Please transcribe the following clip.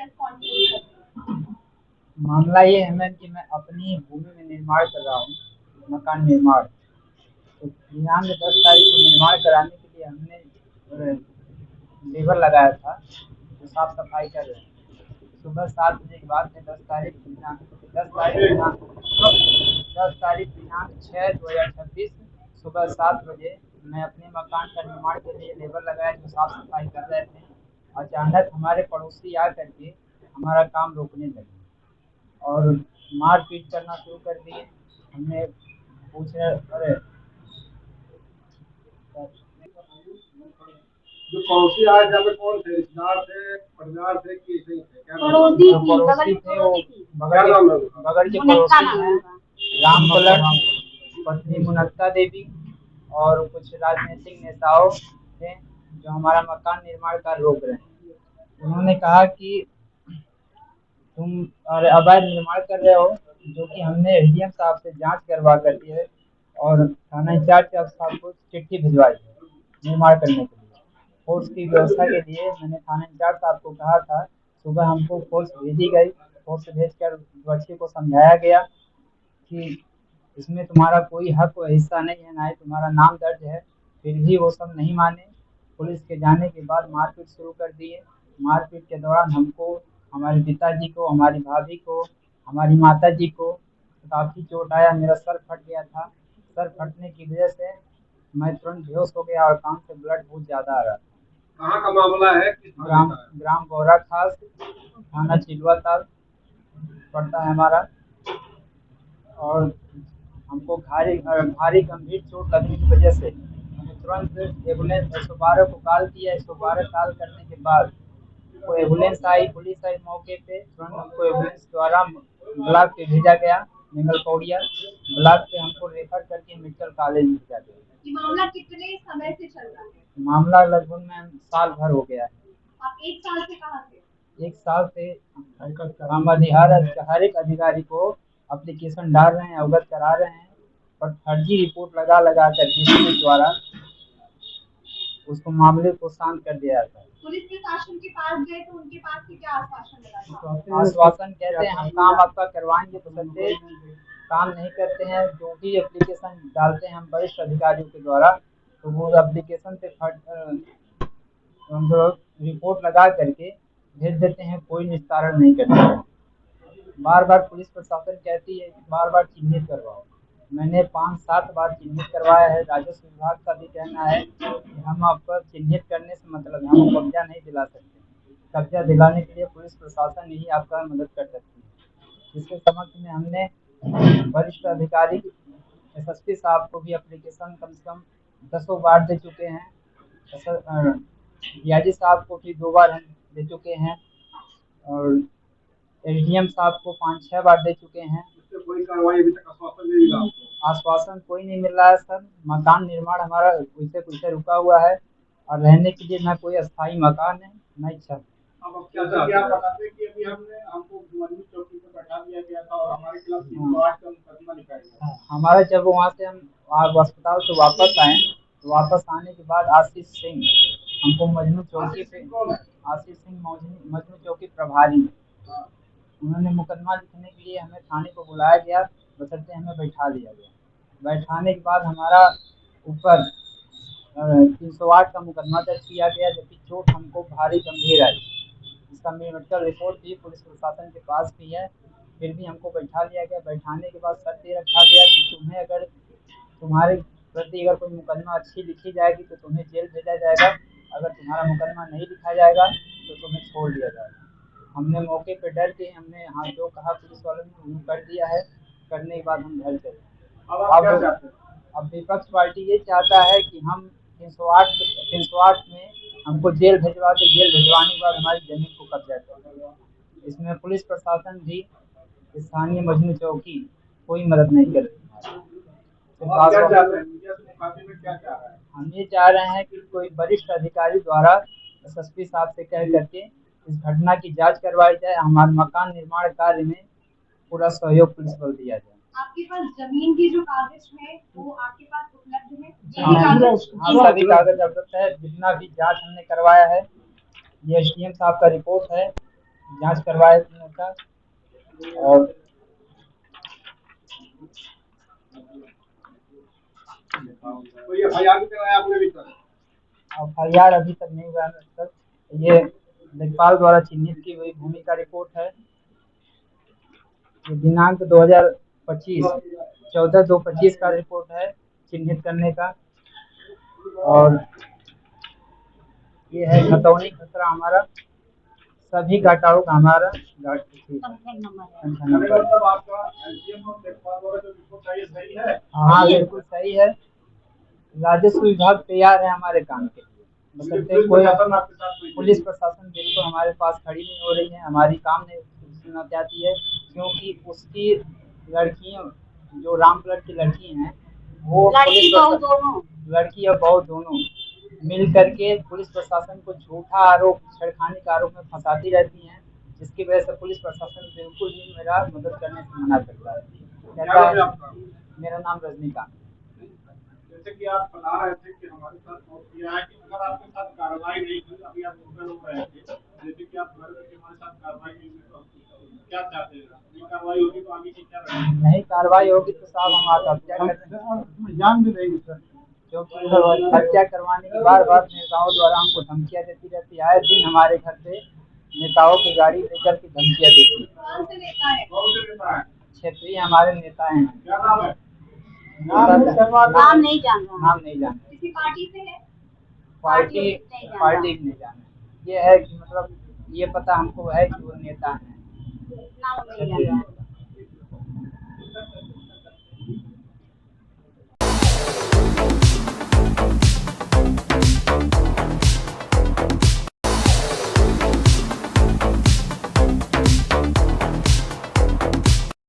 Press conference कर। मामला ये है मैम कि मैं अपनी भूमि में निर्माण कर रहा हूँ, मकान निर्माण। तो दिनांक 10 तारीख को निर्माण कराने के लिए हमने लेबर लगाया था, जो साफ सफाई कर रहे हैं। सुबह 7 बजे के बाद में 10 तारीख दिनांक 6/2026 सुबह 7 बजे मैं अपने मकान का निर्माण के लिए लेबर लगाया, जो साफ सफाई कर रहे थे। अचानक हमारे पड़ोसी आ करके हमारा काम रोकने लगे और मारपीट करना शुरू कर दिए। हमने पूछे, अरे जो पड़ोसी आए थे पे कौन थे? रिश्तेदार थे, परिवार थे कि ऐसे ही थे? क्या नाम? पड़ोसी जो थी, पड़ोसी थे वो क्या नाम है उनका? बगल के मुनक्का पड़ोसी नाम हैं, होगा। राम कलर, पत्नी मुनक्का देवी और कुछ राजनीतिक नेताओं थे, जो हमारा मकान निर्माण कार्य रोक रहे हैं। उन्होंने कहा कि तुम अवैध निर्माण कर रहे हो, जो कि हमने एसडीएम साहब से जांच करवा कर दी है और थाना इंचार्ज साहब को चिट्ठी भिजवाई है निर्माण करने के लिए। फोर्स की व्यवस्था के लिए मैंने थाना इंचार्ज साहब को कहा था, सुबह हमको फोर्स भेजी गई। फोर्स भेजकर बच्चे को समझाया गया कि इसमें तुम्हारा कोई हक व हिस्सा नहीं है, ना ही तुम्हारा नाम दर्ज है। फिर भी वो सब नहीं माने। पुलिस के जाने के बाद मारपीट शुरू कर दिए। मारपीट के दौरान हमको, हमारे पिताजी को, हमारी भाभी को, हमारी माता जी को काफ़ी चोट आया। मेरा सर फट गया था। सर फटने की वजह से मैं तुरंत बेहोश हो गया और कान से ब्लड बहुत ज़्यादा आ रहा था। कहाँ का मामला है? किस थाने का है? ग्राम गौरा खास, थाना चिलवा ताल पड़ता है हमारा। और हमको भारी गंभीर चोट लगने की वजह से हमने तुरंत एम्बुलेंस 112 को कॉल किया। 112 कॉल करने के बाद वो एम्बुलेंस आई, पुलिस आई मौके पे। तुरंत हमको एम्बुलेंस द्वारा ब्लॉक पे भेजा गया, मंगल कौड़िया ब्लॉक पे हमको रेफर करके मेडिकल कॉलेज भेजा गया। ये मामला कितने समय से चल रहा है? मामला लगभग में साल भर हो गया है। आप 1 साल से कहाँ थे? 1 साल से हम हर एक अधिकारी को एप्लीकेशन डाल रहे हैं, अवगत करा रहे हैं, और फर्जी रिपोर्ट लगा लगा कर किसी द्वारा उसको मामले को शांत कर दिया जाता है। पुलिस प्रशासन के पास गए तो उनके पास से क्या आश्वासन मिला? आश्वासन कहते हैं हम काम आपका करवाएंगे, तो करते काम नहीं करते हैं। जो भी एप्लीकेशन डालते हैं हम वरिष्ठ अधिकारियों के द्वारा, तो वो एप्लीकेशन पे रिपोर्ट लगा करके भेज देते हैं, कोई निस्तारण नहीं करते। बार बार पुलिस प्रशासन कहती है कि बार बार चिन्हित करवाओ। मैंने 5-7 बार चिन्हित करवाया है। राजस्व विभाग का भी कहना है कि हम आपका चिन्हित करने से मतलब है, हम कब्जा नहीं दिला सकते। कब्जा दिलाने के लिए पुलिस प्रशासन ही आपका मदद कर सकती है। जिसके समक्ष में हमने वरिष्ठ अधिकारी एसएसपी साहब को भी एप्लीकेशन कम से कम 10 बार दे चुके हैं। डीआईजी साहब को भी 2 बार हम दे चुके हैं और एसडीएम साहब को 5-6 बार दे चुके हैं। इससे कोई कार्रवाई अभी तक आश्वासन नहीं मिला आपको? आश्वासन कोई नहीं मिल रहा है सर। मकान निर्माण हमारा वैसे रुका हुआ है और रहने के लिए ना कोई अस्थायी मकान है, न छत। अब क्या बताते हैं कि अभी हमको मजबूत चौकी पे बैठा दिया गया था और हमारे खिलाफ 308 का मुकदमा लिखाया गया। हमारा जब वहाँ से हम अस्पताल से वापस आए, तो वापस आने के बाद आशीष सिंह हमको मजनू चौकी पे, आशीष सिंह मजनू चौकी प्रभारी, उन्होंने मुकदमा लिखने के लिए हमें थाने को बुलाया गया, बशर्ते हमें बैठा दिया गया। बैठाने के बाद हमारा ऊपर 308 का मुकदमा दर्ज किया गया, जबकि चोट हमको भारी गंभीर आई। इसका मेडिकल रिपोर्ट भी पुलिस प्रशासन के पास भी है। फिर भी हमको बैठा लिया गया। बैठाने के बाद शर्त ये रखा गया कि तुम्हें अगर तुम्हारे प्रति अगर कोई मुकदमा अच्छी लिखी जाएगी तो तुम्हें जेल भेजा जाएगा, अगर तुम्हारा मुकदमा नहीं लिखा जाएगा तो तुम्हें छोड़ दिया जाएगा। हमने मौके पे डर के हमने हाँ जो कहा पुलिस वालों ने वो कर दिया है। करने के बाद हम घर चले। अब विपक्ष पार्टी ये चाहता है कि हम 308 में हमको जेल भिजवा के, जेल भिजवाने के बाद हमारी जमीन को कब्जा कर। इसमें पुलिस प्रशासन भी, स्थानीय मजनू चौकी कोई मदद नहीं कर रही। हम ये चाह रहे हैं कि कोई वरिष्ठ अधिकारी द्वारा एसएसपी साहब से कह करके इस घटना की जांच करवाई जाए। हमारे मकान निर्माण कार्य में पूरा सहयोग पुलिस बल दिया जाए। आपके पास जमीन की जो कागज है वो आपके पास उपलब्ध है? सभी कागज उपलब्ध है। जितना भी जांच हमने करवाया है, ये एसडीएम साहब का रिपोर्ट है, जांच करवाए था। और तो ये एफआईआर भी कराया आपने भी सर? एफआईआर अभी तक नहीं हुआ है सर। ये लेखपाल द्वारा चिन्हित की हुई भूमि का रिपोर्ट है। ये दिनांक 2025 14/2/25 का रिपोर्ट है चिन्हित करने का। और ये है खतौनी खतरा हमारा, सभी घाटाओं का हमारा मतलब आपका एसडीएम और लेखपाल द्वारा जो रिपोर्ट आई है सही है? हाँ बिल्कुल सही है। राजस्व विभाग तैयार है हमारे काम के लिए, बशर्ते कोई पुलिस प्रशासन बिल्कुल हमारे पास खड़ी नहीं हो रही है, हमारी काम नहीं सुनना चाहती है। क्योंकि उसकी लड़कियों, जो राम कलर की लड़की हैं, वो लड़की और बहू दोनों मिल करके पुलिस प्रशासन को झूठा आरोप, छेड़खानी का आरोप में फंसाती रहती हैं, जिसकी वजह से पुलिस प्रशासन बिल्कुल भी मेरा मदद करने से मना करता है। कहता है, मेरा नाम रजनीकांत। जैसे कि आप बता रहे थे कि हमारे साथ बहुत किया है कि अगर आपके साथ कार्रवाई नहीं हुई, अभी आप रुपये लोग रहे थे, जैसे कि आप घर में हमारे साथ कार्रवाई नहीं हुई तो क्या चाहते हैं? नहीं कार्रवाई होगी तो आगे की क्या रहेगा? नहीं कार्रवाई होगी तो साहब हम आत्महत्या कर जान भी देंगे सर, क्योंकि हत्या करवाने की बार बार नेताओं द्वारा हमको धमकियां देती रहती है। आए दिन हमारे घर पे नेताओं की गाड़ी लेकर के धमकियां देती है। कौन से नेता है? कौन से नेता है? क्षेत्रीय हमारे नेता हैं। क्या नाम है? नाम नहीं जान रहा। नाम नहीं जान रहे। किसी पार्टी से है? पार्टी नहीं जाना। ये है कि मतलब ये पता हमको है कि वो नेता हैं। नाम नहीं जान रहा।